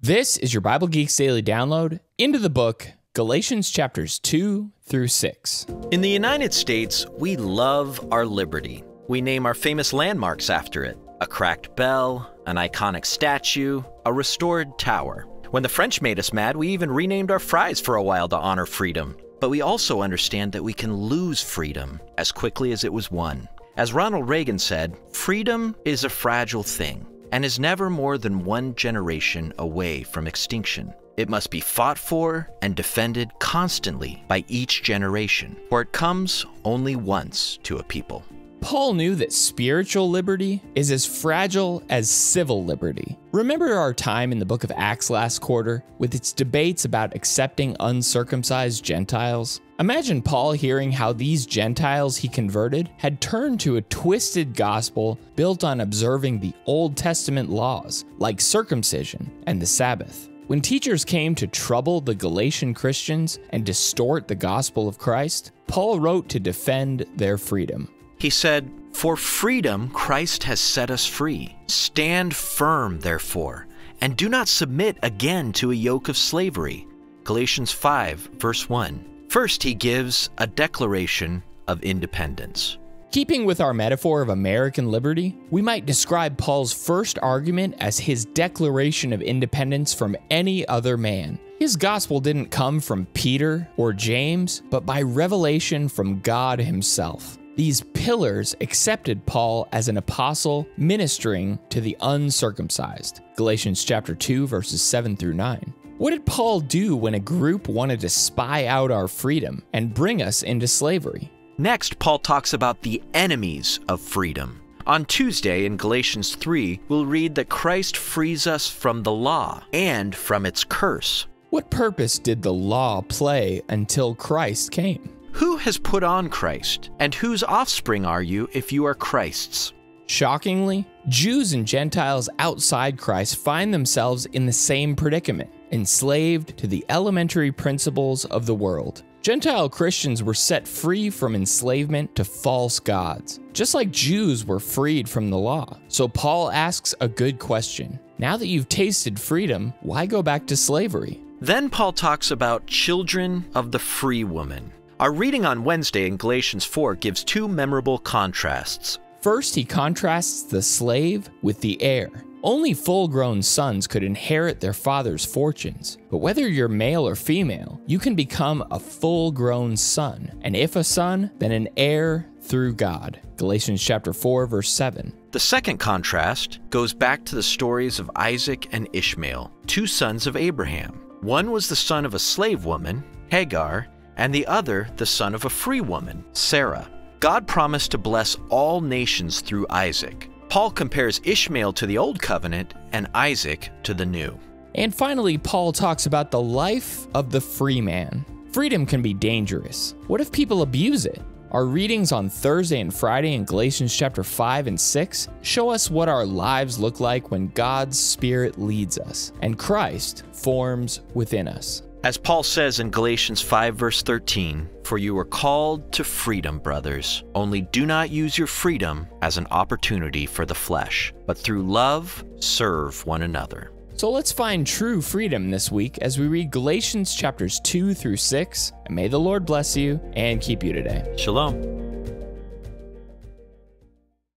This is your Bible Geeks Daily Download into the book Galatians chapters 2 through 6. In the United States, we love our liberty. We name our famous landmarks after it: a cracked bell, an iconic statue, a restored tower. When the French made us mad, we even renamed our fries for a while to honor freedom. But we also understand that we can lose freedom as quickly as it was won. As Ronald Reagan said, freedom is a fragile thing and is never more than one generation away from extinction. It must be fought for and defended constantly by each generation, for it comes only once to a people. Paul knew that spiritual liberty is as fragile as civil liberty. Remember our time in the book of Acts last quarter with its debates about accepting uncircumcised Gentiles? Imagine Paul hearing how these Gentiles he converted had turned to a twisted gospel built on observing the Old Testament laws, like circumcision and the Sabbath. When teachers came to trouble the Galatian Christians and distort the gospel of Christ, Paul wrote to defend their freedom. He said, "For freedom Christ has set us free. Stand firm, therefore, and do not submit again to a yoke of slavery." Galatians 5, verse 1. First, he gives a declaration of independence. Keeping with our metaphor of American liberty, we might describe Paul's first argument as his declaration of independence from any other man. His gospel didn't come from Peter or James, but by revelation from God himself. These pillars accepted Paul as an apostle ministering to the uncircumcised. Galatians chapter 2, verses 7 through 9. What did Paul do when a group wanted to spy out our freedom and bring us into slavery? Next, Paul talks about the enemies of freedom. On Tuesday in Galatians 3, we'll read that Christ frees us from the law and from its curse. What purpose did the law play until Christ came? Who has put on Christ, and whose offspring are you if you are Christ's? Shockingly, Jews and Gentiles outside Christ find themselves in the same predicament, enslaved to the elementary principles of the world. Gentile Christians were set free from enslavement to false gods, just like Jews were freed from the law. So Paul asks a good question. Now that you've tasted freedom, why go back to slavery? Then Paul talks about children of the free woman. Our reading on Wednesday in Galatians 4 gives two memorable contrasts. First, he contrasts the slave with the heir. Only full-grown sons could inherit their father's fortunes. But whether you're male or female, you can become a full-grown son. And if a son, then an heir through God. Galatians chapter 4, verse 7. The second contrast goes back to the stories of Isaac and Ishmael, two sons of Abraham. One was the son of a slave woman, Hagar, and the other the son of a free woman, Sarah. God promised to bless all nations through Isaac. Paul compares Ishmael to the Old Covenant and Isaac to the New. And finally, Paul talks about the life of the free man. Freedom can be dangerous. What if people abuse it? Our readings on Thursday and Friday in Galatians chapter 5 and 6 show us what our lives look like when God's Spirit leads us and Christ forms within us. As Paul says in Galatians 5 verse 13, "For you are called to freedom, brothers. Only do not use your freedom as an opportunity for the flesh, but through love serve one another." So let's find true freedom this week as we read Galatians chapters 2 through 6, and may the Lord bless you and keep you today. Shalom.